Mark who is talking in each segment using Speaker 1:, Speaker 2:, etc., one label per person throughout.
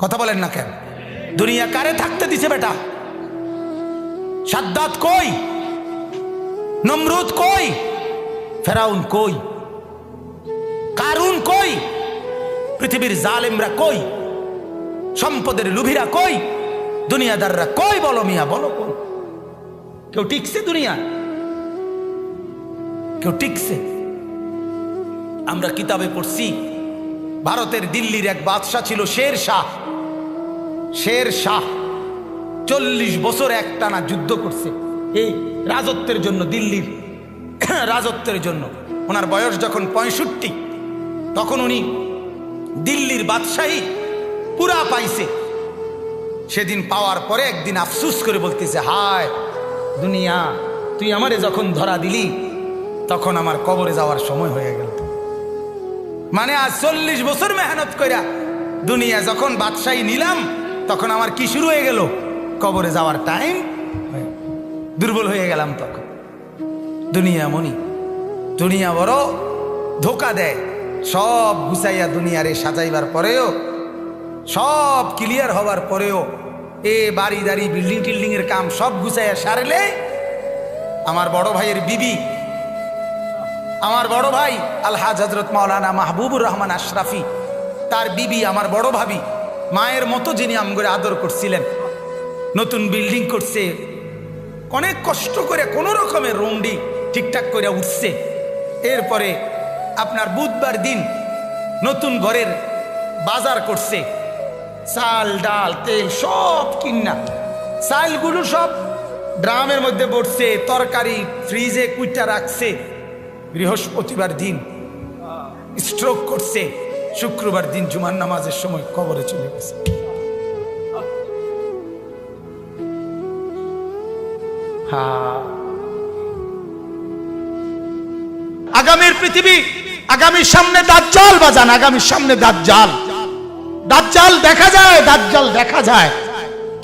Speaker 1: কথা বলেন না কেন? দুনিয়া কারে থাকতে দিছে বেটা? সাদ্দাত কই? নমরুদ কই? ফেরাউন কই? কারুন কই? পৃথিবীর জালেমরা কই? সম্পদের লুভিরা কই? দুনিয়াদাররা কই? বলো মিয়া, বলো কোন? কেউ টিকছে দুনিয়া? কেউ টিকছে? আমরা কিতাবে পড়ছি ভারতের দিল্লির এক বাদশা ছিল শের শাহ। শের শাহ 40 বছর একটানা যুদ্ধ করছে এই রাজত্বের জন্য, দিল্লির রাজত্বের জন্য। ওনার বয়স যখন 65, তখন উনি দিল্লির বাদশাহী পুরা পাইছে। সেদিন পাওয়ার পরে একদিন আফসুস করে বলতেছে, হায় দুনিয়া, তুই আমারে যখন ধরা দিলি তখন আমার কবরে যাওয়ার সময় হয়ে গেল। মানে আজ 40 বছর মেহনত কইরা দুনিয়া যখন বাদশাহী নিলাম, তখন আমার কি শুরু হয়ে গেল? কবরে যাওয়ার টাইম। দুর্বল হয়ে গেলাম তখন। দুনিয়া মনি, দুনিয়া বড় ধোকা দেয়। সব গুছাইয়া দুনিয়ারে সাজাইবার পরেও, সব ক্লিয়ার হবার পরেও, বাড়ি দাড়ি বিল্ডিং টিল্ডিং এর কাম সব গুছাইয়া সারলে আমার বড় ভাইয়ের বিবি, আমার বড় ভাই আলহাজ হযরত মাওলানা মাহবুবুর রহমান আশরাফি, তার বিবি আমার বড় ভাবি, মায়ের মতো যিনি আমগরে আদর করছিলেন, নতুন বিল্ডিং করছে, অনেক কষ্ট করে কোনো রকমের রুমডি ঠিকঠাক করে উঠছে। এরপরে আপনার বুধবার দিন নতুন ঘরের বাজার করছে, চাল ডাল তেল সব কিনা, চালগুলো সব ড্রামের মধ্যে পড়ছে, তরকারি ফ্রিজে কুইটা রাখছে। বৃহস্পতিবার দিন স্ট্রোক করছে, শুক্রবার দিন জুমার নামাজের সময় কবরে চলে গেছে। আগামীর পৃথিবী, আগামীর সামনে দাজ্জাল বাজান, আগামীর সামনে দাজ্জাল। দাজ্জাল দেখা যায়, দাজ্জাল দেখা যায়,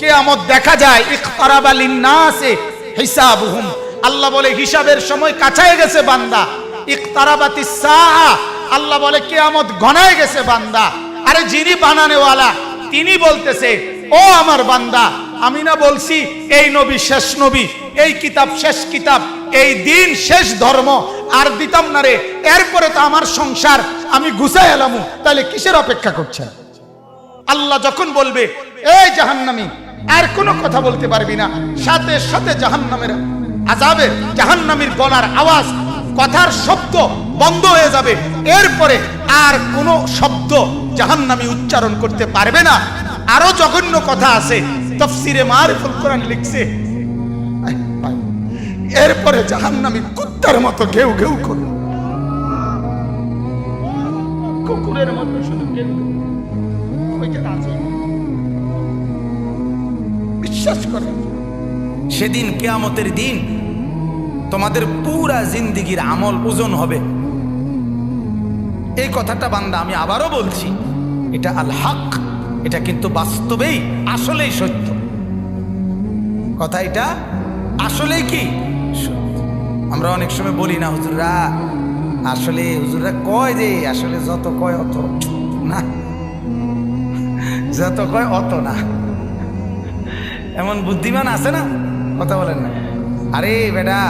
Speaker 1: কিয়ামত দেখা যায়। ইকতারাবা লিন্নাসে হিসাবুহুম, আল্লাহ বলে হিসাবের সময় কাছায় গেছে বান্দা। ইকতারাবাতিস সাআ, আল্লাহ বলে কিয়ামত ঘনায় গেছে বান্দা। আরে যিনি বানানেওয়ালা তিনি বলতেছে, ও আমার বান্দা, আমি না বলছি এই নবী শেষ নবী, এই কিতাব শেষ কিতাব, এই দিন শেষ ধর্ম, আর দিতাম না রে। এরপরে তো আমার সংসার আমি গুছাই এলামু, তাহলে কিসের অপেক্ষা করছেন? আল্লাহ যখন বলবে এই জাহান্নামী, আর কোনো কথা বলতে পারবি না, সাথে সাথে জাহান্নামের আযাবের, জাহান্নামীর গলার আওয়াজ, কথার শব্দ বন্ধ হয়ে যাবে। এরপরে আর কোনো শব্দ জাহান্নামী উচ্চারণ করতে পারবে না। আরো জঘন্য কথা আছে, তাফসীরে মারিফুল কোরআন লিখছে, এরপরে জাহান্নামী কুত্তার মতো ঘেউ ঘেউ করবে, কুকুরের মতো শুধু ঘেউ ঘেউ। বিশ্বাস করেন, সেদিন কিয়ামতের দিন তোমাদের পুরা জিন্দেগির আমল ওজন হবে। এই কথাটা বান্দা আমি আবারও বলছি, এটা আল হক, এটা কিন্তু বাস্তবেই আসলেই সত্য কথা। এটা আসলেই কি সত্য। আমরা অনেক সময় বলি না হুজুররা, আসলে হুজুররা কয় যে আসলে যত কয় অত না, যত কয় অত না। এমন বুদ্ধিমান আছে না, কথা বলেন না। আরে বেটা,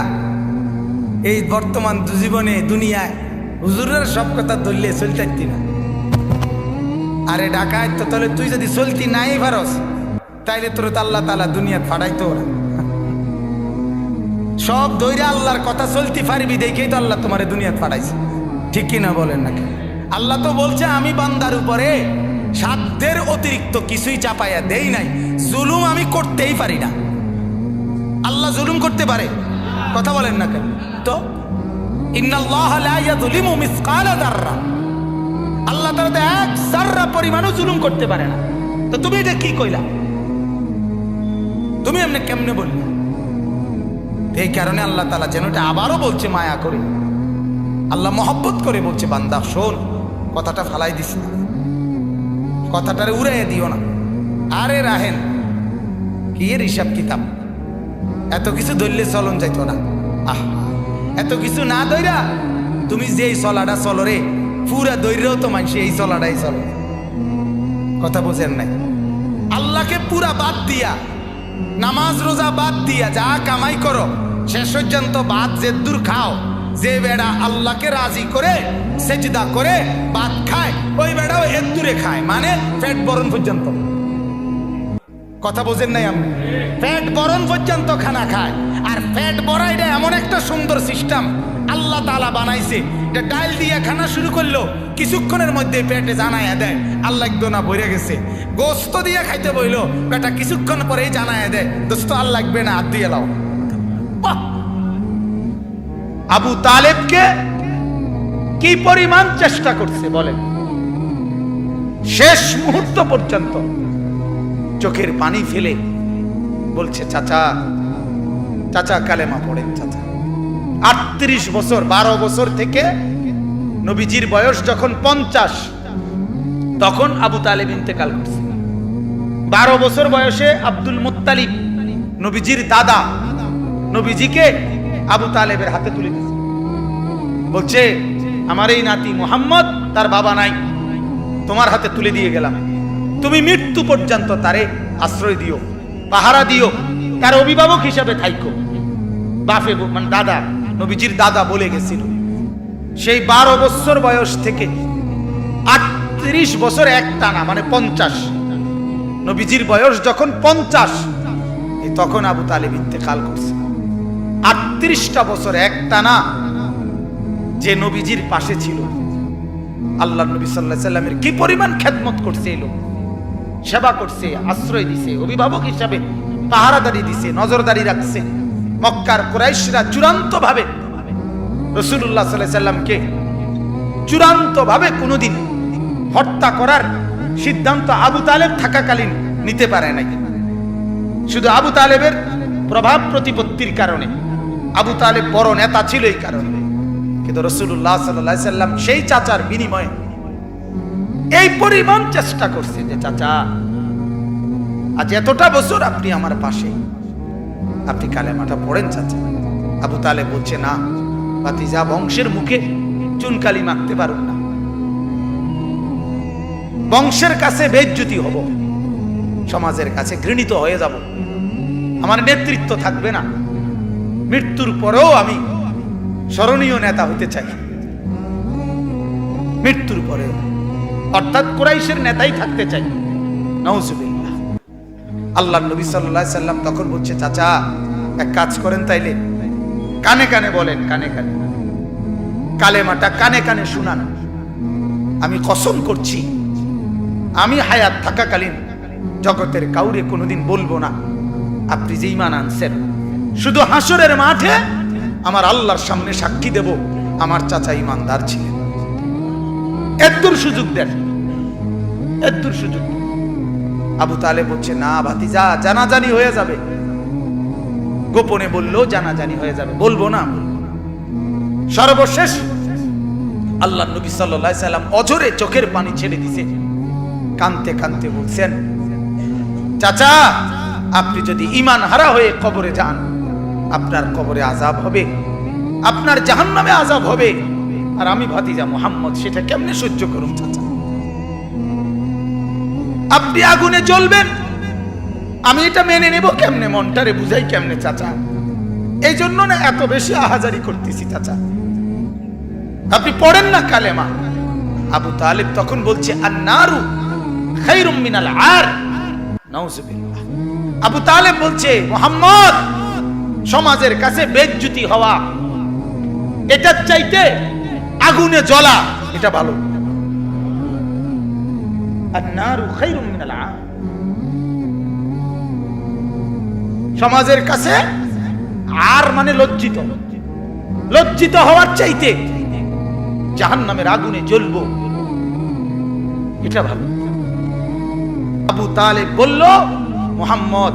Speaker 1: এই বর্তমান জীবনে দুনিয়ায় হুজুরের সব কথা ধরলে চলতে না। আরে ডাকায় তো, তাহলে তুই যদি চলতি নাই পারস, তাইলে তোর তো আল্লাহ তাআলা দুনিয়াত ফাড়াইতো ওরা। সব দইরা আল্লাহর কথা চলতে পারবি দেখেই তো আল্লাহ তোমারে দুনিয়াত ফাড়াইছে, ঠিক কিনা বলেন নাকি? আল্লাহ তো বলছে আমি বান্দার উপরে সাধ্যের অতিরিক্ত কিছুই চাপাইয়া দেই নাই, জুলুম আমি করতেই পারি না। আল্লাহ জুলুম করতে পারে? কথা বলেন না কেন? তো ইন্নাল্লাহা লা ইয়াযলিমু মিসকালা যাররা, আল্লাহ তাআলা তো এক যাররা পরিমাণও জুলুম করতে পারে না। তো তুমি এটা কি কইলা? তুমি এমনি কেমনে বললে? এই কারণে আল্লাহ তাআলা যেন এটা আবারও বলছে মায়া করে, আল্লাহ মহব্বত করে বলছে, বান্দা শোন, কথাটা ফালাই দিস না, কথাটারে উড়াইয়া দিও না। আরে রাহেন কি এর হিসাব কিতাব, এত কিছু ধরলে চলন যাইতো না। আহ, এত কিছু না ধইরা তুমি যেই চলাটা চলো রে, পুরা দৈর্যও তো মানুষ এই চলাটাই চলো। কথা বোঝেন নাই? আল্লাহকে পুরা বাদ দিয়া, নামাজ রোজা বাদ দিয়া যা কামাই করো, শেষ পর্যন্ত ভাত যে দূর খাও, যে বেড়া আল্লাহকে রাজি করে সেজদা করে ভাত খায়, ওই বেড়াও এর দূরে খায়, মানে পেট বরণ পর্যন্ত। কথা বোঝেন নাই? আমি পেট বরণ পর্যন্ত খানা খায়। আর পেট ভরা এটা এমন একটা সুন্দর সিস্টেম আল্লাহ তাআলা বানাইছে, এটা ডাল দিয়ে খানা শুরু করলো, কিছুক্ষণের মধ্যে পেটে জানায়া দেয় আল্লাহ একদোনা ভরে গেছে। গোস্ত দিয়ে খাইতে বইলো, বেটা কিছুক্ষণ পরেই জানায়া দেয় দোস্ত আর লাগবে না, হাত দিয়ে লাও। আবু তালেবকে কি পরিমাণ চেষ্টা করছে বলেন, শেষ মুহূর্ত পর্যন্ত চোখের পানি ফেলে বলছে চাচা, চাচা কালেমা পড়েন চাচা। 38 বছর, 12 বছর থেকে নবীজির বয়স যখন 50, তখন আবু তালেব ইন্তেকাল করছে। 12 বছর বয়সে আব্দুল মুত্তালিব নবীজির দাদা নবীজিকে আবু তালেবের হাতে তুলে দিয়েছে, বলছে আমার এই নাতি মুহাম্মদ, তার বাবা নাই, তোমার হাতে তুলে দিয়ে গেলাম, তুমি মৃত্যু পর্যন্ত তারে আশ্রয় দিও, পাহারা দিও, তার অভিভাবক হিসাবে থাইকো। বাপে মানে দাদা, নবীজির দাদা বলে গেছিল। সেই 12 বছর বয়স থেকে 38 বছর একটানা, মানে 50, নবীজির বয়স যখন 50, তখন আবু তালেব ইন্তেকাল করছে। 38টা বছর একটানা যে নবীজির পাশে ছিল, আল্লাহ নবী সাল্লাল্লাহু আলাইহি সাল্লামের কি পরিমাণ খেদমত করছে, এই লোক সেবা করছে, আশ্রয় দিছে, অভিভাবক হিসাবে পাহারাদারি দিছে, নজরদারি রাখছে। মক্কার কুরাইশরা চূড়ান্ত ভাবে রাসূলুল্লাহ সাল্লাল্লাহু আলাইহি সাল্লামকে চূড়ান্ত ভাবে কোনোদিন হত্যা করার সিদ্ধান্ত আবু তালেব থাকাকালীন নিতে পারে নাই। শুধু আবু তালেবের প্রভাব প্রতিপত্তির কারণে, আবু তালেব বড় নেতা ছিল এই কারণে, কিন্তু রাসূলুল্লাহ সাল্লাল্লাহু আলাইহি সাল্লাম সেই চাচার বিনিময়ে এই পরিমাণ চেষ্টা করছে যে চাচা আজ এতটা বছর আপনি আমার পাশে, আপনি কালেমাটা পড়েন চাচা। আবু তালেব বলছে না ভাতিজা, বংশের মুখে চুনকালি মাখতে পারুন না, বংশের কাছে বেইজ্জতি হব, সমাজের কাছে ঘৃণিত হয়ে যাব, আমার নেতৃত্ব থাকবে না, মৃত্যুর পরেও আমি স্মরণীয় নেতা হতে চাই, মৃত্যুর পরেও, অর্থাৎ কুরাইশের নেতাই থাকতে চাই। নাউজুবিল্লাহ। আল্লাহ নবী সাল্লাল্লাহু আলাইহি সাল্লাম তখন বলছে চাচা এক কাজ করেন, তাইলে কানে কানে বলেন, কানে কানে কালেমাটা কানে কানে শুনান, আমি কসম করছি আমি হায়াত থাকাকালীন জগতের কাউরে কোনোদিন বলবো না আপনি যে ঈমান আনছেন, শুধু হাসরের মাঠে আমার আল্লাহর সামনে সাক্ষী দেব আমার চাচা ঈমানদার ছিলেন। এদ্দুর সুযোগ দেন, এদ্দুর সুযোগ। আবু তালেব বলছে না ভাতিজা, জানাজানি হয়ে যাবে, গোপনে বললেও জানাজানি হয়ে যাবে, বলবো না। সর্বশেষ আল্লাহ নবী সাল্লাল্লাহু আলাইহি সাল্লাম অঝরে চোখের পানি ছেড়ে দিছে, কাঁদতে কাঁদতে বলছেন চাচা আপনি যদি ঈমান হারা হয়ে কবরে যান, আপনার কবরে আযাব হবে, আপনার জাহান্নামে আযাব হবে, আর আমি ভাতিজা মুহাম্মদ সেটা কেমনে সহ্য করুম চাচা? আপনি আগুনে জ্বলবেন, আমি এটা মেনে নেব কেমনে, মনটারে বুঝাই কেমনে চাচা? এই জন্য না এত বেশি আহাজারি করতেছি চাচা, আপনি পড়েন না কালেমা। আবু তালেব তখন বলছে আন্নারু খায়রুম মিনাল আর। নাউজুবিল্লাহ। আবু তালেব বলছে মুহাম্মদ, সমাজের কাছে বেইজ্জতি হওয়া এটার চাইতে আগুনে জ্বলা এটা ভালো। আন্নারু খায়রুম মিনাল আর। সমাজের কাছে আর মানে লজ্জিত, লজ্জিত হওয়ার চাইতে জাহান্নামের আগুনে জ্বলবো এটা ভালো। আবু তালেব বলল মুহাম্মদ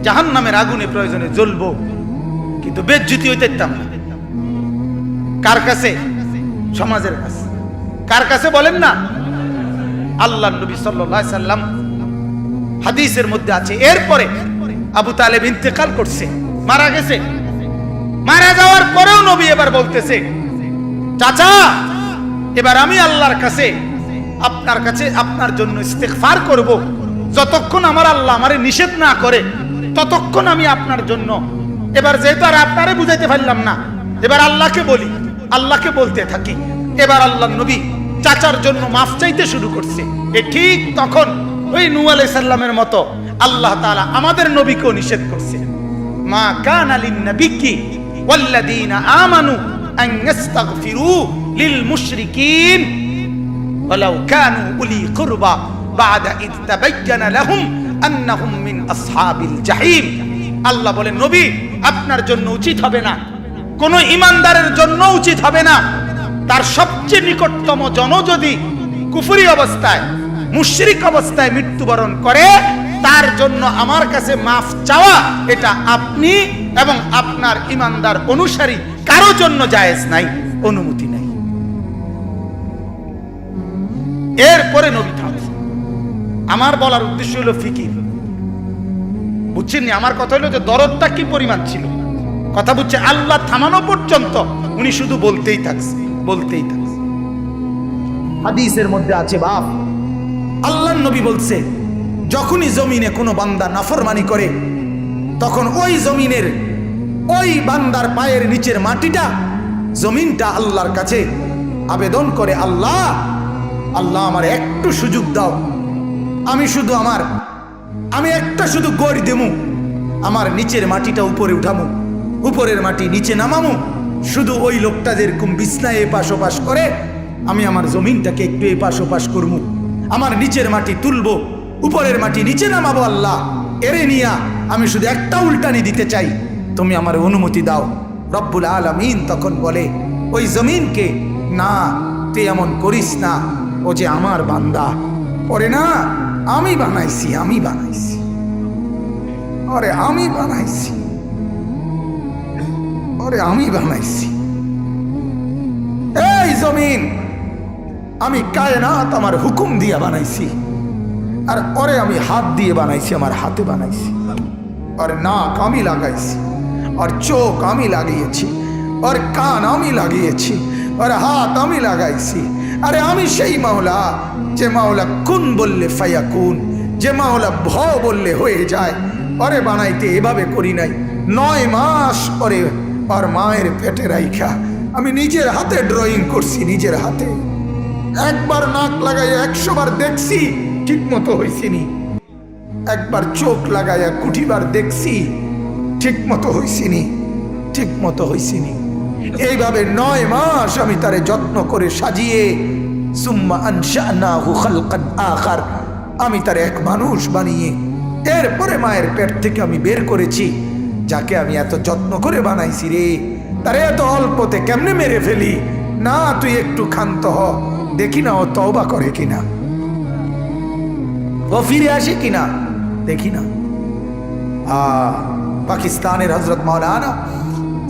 Speaker 1: জাহান্নামের আগুনে প্রয়োজনে জ্বলবো, কিন্তু বেজ্জতি হইতাম না। কার কাছে? সমাজের কাছে। কার কাছে বলেন না? আল্লাহ নবী সাল্লাল্লাহু আলাইহি সাল্লাম হাদিসের মধ্যে আছে, এরপরে আবু তালেব ইন্তেকাল করছে, মারা গেছে। মারা যাওয়ার পরেও নবী এবার বলতেছে চাচা এবার আমি আল্লাহর কাছে আপনার কাছে আপনার জন্য ইস্তেগফার করব, যতক্ষণ আমার আল্লাহ আমারে নিষেধ না করে ততক্ষণ আমি আপনার জন্য। এবার যেহেতু আর আপনারে বুঝাইতে পারলাম না, এবার আল্লাহকে বলি, আল্লাহকে বলতে থাকি। এবার আল্লাহ নবী চাচার জন্য মাফ চাইতে শুরু করছে। এ ঠিক তখন ওই নূহ আলাইহিস সালামের মতো আল্লাহ তাআলা আমাদের নবীকেও নিষেধ করছে, মা কানা লিন-নাবিয়্যি ওয়াল্লাযীনা আমানু আন ইস্তাগফিরু লিল মুশরিকিন ওয়ালাউ কানু উলি কুরবা বা'দা ইয তাবায়্যানা লাহুম আন্নাহুম মিন আসহাবিল জাহিম। আল্লাহ বলেন, নবী আপনার জন্য উচিত হবে না, কোন ঈমানদারের জন্য উচিত হবে না, তার সবচেয়ে নিকটতম জন যদি কুফরি অবস্থায় মুশরিক অবস্থায় মৃত্যুবরণ করে, তার জন্য আমার কাছে মাফ চাওয়া এটা আপনি এবং আপনার ঈমানদার অনুসারী কারো জন্য জায়েজ নাই, অনুমতি নাই। এরপরে নবী থামে। আমার বলার উদ্দেশ্য হলো ফিকির, বুঝছেন? আমার কথা হলো যে দরদটা কি পরিমাণ ছিল, কথা বুঝছে? আল্লাহ থামানো পর্যন্ত উনি শুধু বলতেই থাকছে, বলতেই থাকছে। হাদিসের মধ্যে আছে, বাপ আল্লাহর নবী বলছে, যখনই জমিনে কোনো বান্দা নাফরমানি করে তখন ওই জমিনের ওই বান্দার পায়ের নিচের মাটিটা, জমিনটা আল্লাহর কাছে আবেদন করে, আল্লাহ আল্লাহ আমার একটু সুযোগ দাও, আমি একটা শুধু গড় দেমু, আমার নিচের মাটিটা উপরে উঠামু, উপরের মাটি নিচে নামামু, শুধু ওই লোকটা যেরকম বিছনায় এপাশ ওপাশ করে আমি আমার জমিনটাকে একটু এপাশ ওপাশ করবো, আমার নিচের মাটি তুলবো, উপরের মাটি নিচে নামাবো, আল্লাহ এরে নিয়া আমি শুধু একটা উল্টানি দিতে চাই, তুমি আমার অনুমতি দাও। রব্বুল আলামিন তখন বলে ওই জমিনকে, না তুই এমন করিস না, ও যে আমার বান্দা, পরে না আমি বানাইছি, আরে আমি বানাইছি, এই জমিন আমি কায়নাত আমার হুকুম দিয়ে বানাইছি, আর ওরে আমি হাত দিয়ে বানাইছি, আমার হাতে বানাইছি, আর নাক আমি লাগাইছি, আর চোখ আমি লাগিয়েছি, আর কান আমি লাগিয়েছি, আর হাত আমি লাগাইছি। আরে আমি সেই মাওলা, যে মাওলা কুন বললে ফায়াকুন, যে মাওলা ভ বললে হয়ে যায়। ওরে বানাইতে এভাবে করি নাই, 9 মাস পরে আর মায়ের পেটে রাইখা আমি নিজের হাতে ড্রয়িং করছি, নিজের হাতে। একবার নাক লাগাইয়া 100 বার দেখছি, ঠিক মতো হয়েছিনি। একবার চোখ লাগাইয়া কুঠিবার দেখছি, ঠিক মতো হয়েছিনি। এইভাবে 9 মাস আমি তারে যত্ন করে সাজিয়ে, সুম্মা আনশানাহু খালকান আখার, আমি তারে এক মানুষ বানিয়ে এরপরে মায়ের পেট থেকে আমি বের করেছি। যাকে আমি এত যত্ন করে বানাইছি রে, তারে এত অল্পতে কেমনে মেরে ফেলি? না তুই একটু ক্ষান্ত হ, দেখি না ও তওবা করে কিনা, ও ফিরে আসে কিনা, দেখি না। পাকিস্তানের হযরত মাওলানা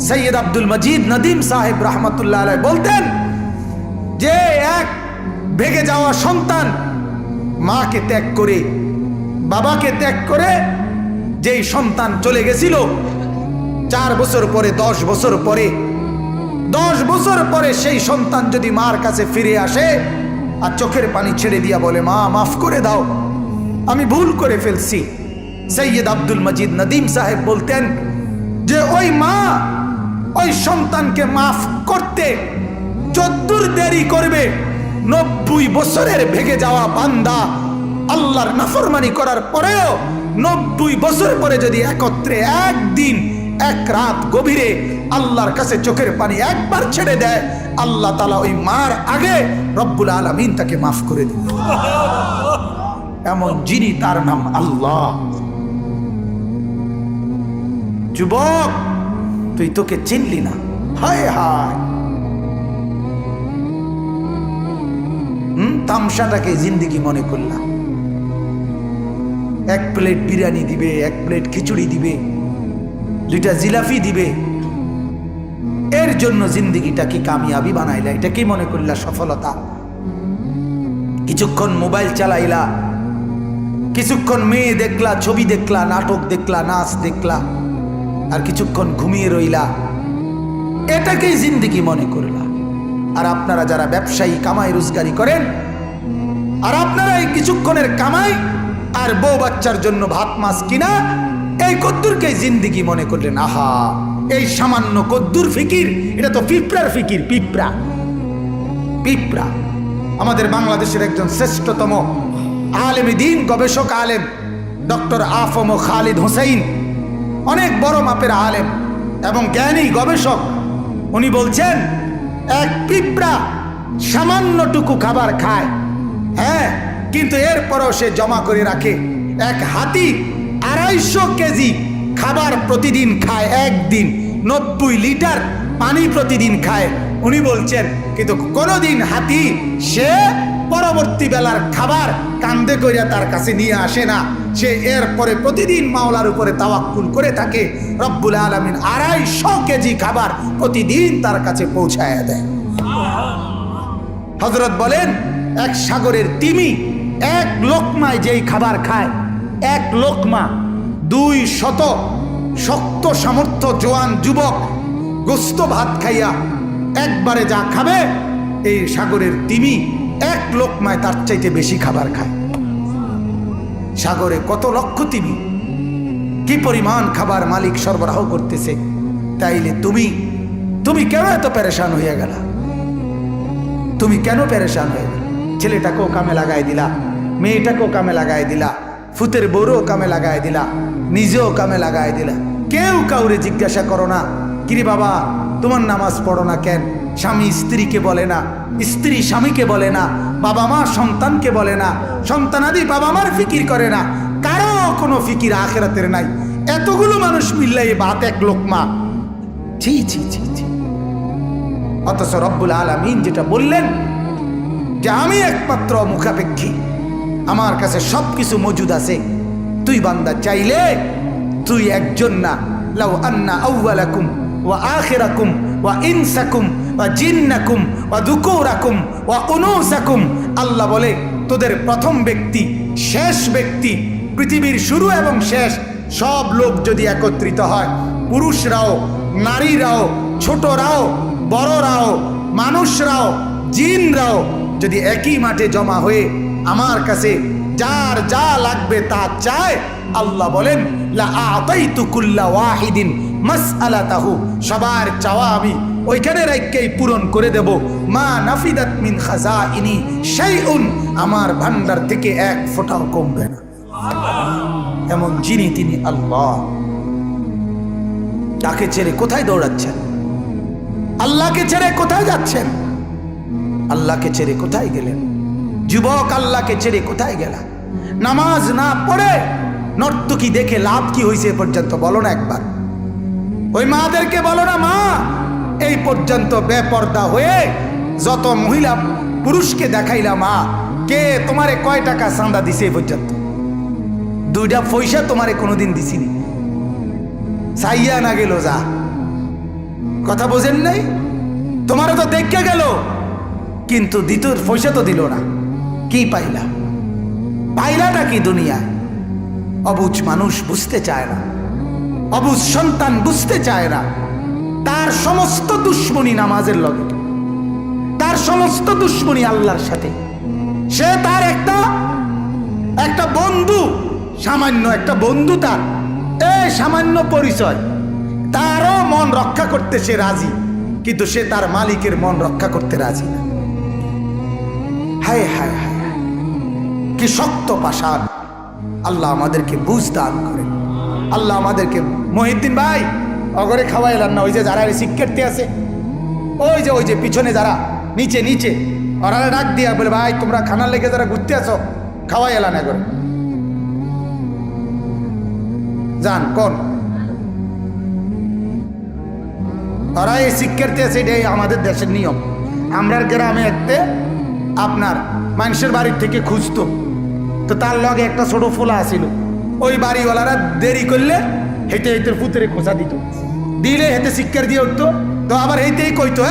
Speaker 1: সৈয়দ আব্দুল মজিদ নদীম সাহেব রহমতুল্লাহ আলাইহি বলতেন যে এক ভেগে যাওয়া সন্তান মাকে ত্যাগ করে, বাবাকে ত্যাগ করে যেই সন্তান চলে গেছিল, 4 বছর পরে 10 বছর পরে 10 বছর পরে সেই সন্তান যদি মার কাছে ফিরে আসে আর চোখের পানি ছেড়ে দিয়া বলে, মা মাফ করে দাও, আমি ভুল করে ফেলছি, সৈয়দ আব্দুল মজিদ নদীম সাহেব বলতেন যে ওই মা ওই সন্তানকে মাফ করতে যদ্দূর দেরি করবে, 90 বছরের ভেগে যাওয়া বান্দা আল্লাহর নাফরমানি করার পরেও 90 বছর পরে যদি একত্রে একদিন এক রাত গভীরে আল্লাহর কাছে চোখের পানি একবার ছেড়ে দেয়, আল্লাহ তাআলা ওই মার আগে রব্বুল আলামিন তাকে মাফ করে দিন। এমন যিনি, তার নাম আল্লাহ। যুবক তুই তোকে চিনলি না, হায় হায়, তামসাটাকে জিন্দেগি মনে করলাম। 1 প্লেট বিরিয়ানি দিবে, 1 প্লেট খিচুড়ি দিবে, 2টা জিলাপি দিবে, এর জন্য জিন্দেগিটাকে কামিয়াবি বানাইলা, এটা কি মনে করলা সফলতা? কিছুক্ষণ মোবাইল চালাইলা, কিছুক্ষণ মেয়ে দেখলা, ছবি দেখলা, নাটক দেখলা, নাচ দেখলা, আর কিছুক্ষণ ঘুমিয়ে রইলা, এটাকেই জিন্দেগি মনে করলা। আর আপনারা যারা ব্যবসায়ী কামাই রোজগারি করেন, আর আপনারা এই কিছুক্ষণের কামাই আর বউ বাচ্চার জন্য ভাত মাছ কিনা এই কদ্দুরকে জিন্দিগি মনে করলেন। আহা, এই সামান্য কদ্দুর ফিকির, এটা তো পিঁপড়ার ফিকির। পিঁপড়া পিঁপড়া। আমাদের বাংলাদেশের একজন শ্রেষ্ঠতম আলেম দ্বীন, গবেষক আলেম ডক্টর আফম খালিদ হোসেন, অনেক বড় মাপের আলেম এবং জ্ঞানী গবেষক, উনি বলছেন এক পিঁপড়া সামান্যটুকু খাবার খায়, হ্যাঁ, কিন্তু এরপরও সে জমা করে রাখে। এক হাতি 250 কেজি খাবার প্রতিদিন খায়, একদিন 90 লিটার পানি প্রতিদিন খায়। উনি বলছেন কিন্তু কোনোদিন হাতি সে পরবর্তী বেলার খাবার কান্দে করিয়া তার কাছে নিয়ে আসে না। সে এরপরে প্রতিদিন মাওলার উপরে তাওয়াক্কুল করে থাকে। রব্বুল আলামিন 250 কেজি খাবার প্রতিদিন তার কাছে পৌঁছায় দেয়। হযরত বলেন এক সাগরের তিমি এক লোকমায় যেই খাবার খায়, এক লোকমা 200 শক্ত সামর্থ্য জোয়ান যুবক গোস্ত ভাত খাইয়া একবারে যা খাবে, এই সাগরের তিমি এক লোকমায় তার চাইতে বেশি খাবার খায়। সাগরে কত লক্ষ তিমি, কি পরিমাণ খাবার মালিক সরবরাহ করতেছে। তাইলে তুমি কেন এত পেরেশান হইয়া গেলা? তুমি কেন পেরেশান হয়ে গেল? ছেলেটাকেও কামে লাগাই দিলা, মেয়েটাকেও কামে লাগাই দিলা, ফুতের বউরও কামে লাগাই দিলা, নিজেও কামে লাগাই দিলা। কেউ কাউরে জিজ্ঞাসা করো না, কিরে বাবা তোমার নামাজ পড়ো না কেন? স্বামী স্ত্রীকে বলে না, স্ত্রী স্বামীকে বলে না, বাবা মা সন্তানকে বলে না, সন্তানাদি বাবা মার ফিকির করে না, কারো কোনো ফিকির আখিরাতের নাই। এতগুলো মানুষ মিল্লাই ভাত এক লোকমা, ছি ছি ছি ছি। অথচ রব্বুল আলামিন যেটা বললেন যে আমি একমাত্র মুখাপেক্ষী, আমার কাছে সবকিছু মজুদ আছে। তুই বান্দা চাইলে তুই একজন না, লাউ আন্না আউওয়ালাকুম ওয়া আখিরাকুম ওয়া ইনসাকুম ওয়া জিন্নাকুম ওয়া যুকুরাকুম ওয়া উনুসাকুম, আল্লাহ বলে তোদের প্রথম ব্যক্তি, শেষ ব্যক্তি, পৃথিবীর শুরু এবং শেষ সব লোক যদি একত্রিত হয়, পুরুষরাও নারীরাও ছোটরাও বড়রাও মানুষরাও জিনরাও যদি একই মাঠে জমা হয়ে আমার কাছে যার যা লাগবে তা চায়, আল্লাহ বলেন লা আতাইতু কুল্লা ওয়াহিদিন মাসআলাতাহু, সবার চাওয়া আমি ওইখানে রাখকেই পূরণ করে দেব। মা নাফিদাত মিন খাজাইনি শাইউন, আমার ভান্ডার থেকে এক ফোঁটাও কমবে না। এমন যিনি তিনি আল্লাহ। তাকে ছেড়ে কোথায় দৌড়াচ্ছেন? আল্লাহকে ছেড়ে কোথায় যাচ্ছেন? আল্লাহকে ছেড়ে কোথায় গেলেন? যুবক আল্লাহকে ছেড়ে কোথায় গেলা? নামাজ না পড়ে নর্তকী দেখে লাভ কি হয়েছে পর্যন্ত বলো না একবার। ওই মাদেরকে বলো না, মা এই পর্যন্ত বেপর্দা হয়ে যত মহিলা পুরুষকে দেখাইলা, মা কে তোমারে কয় টাকা চাঁদা দিছে এই পর্যন্ত? 2টা পয়সা তোমারে কোনোদিন দিছিনি, চাইয়া না গেল যা। কথা বোঝেন নাই? তোমারও তো দেখে গেল, কিন্তু দ্বিতীয় পয়সা তো দিল না। কি পাইলা? পাইলাটা কি দুনিয়া? অবুঝ মানুষ বুঝতে চায় না, অবুঝ সন্তান বুঝতে চায় না। তার সমস্ত দুশ্মনী নামাজের লগে, তার সমস্ত দুশ্মনী আল্লাহর সাথে। সে তার একটা বন্ধু, সামান্য একটা বন্ধু, তার এই সামান্য পরিচয়, তারও মন রক্ষা করতে সে রাজি, কিন্তু সে তার মালিকের মন রক্ষা করতে রাজি না। হায় হায় হায়, কি শক্ত পাষাণ। আল্লাহ আমাদেরকে বুঝ দান করেন। আল্লাহ আমাদেরকে, মহিউদ্দিন ভাই অগরে খাওয়াই এলাম না, ওই যে যারা শিক্ষার্থী আছে, ওই যে পিছনে যারা নিচে নিচে, ওরা ডাক দিয়া বলে, ভাই তোমরা খানার লেগে যারা ঘুরতে আসো খাওয়াই এলাম না করে যান। কোন ওরা এই শিক্ষার্থী আছে, এটাই আমাদের দেশের নিয়ম। আমরার গ্রামে একতে আপনার মানুষের বাড়ির থেকে খুঁজতো, তো তার লগে একটা ছোট ফোলা আসিল, ওই বাড়িওয়ালারা দেরি করলে হেঁটে হেঁটে ফুতেরে খোঁচা দিত, দিলে হেঁটে শিক্ষার দিয়ে উঠতো, তো আবার হেঁটেই কইতো,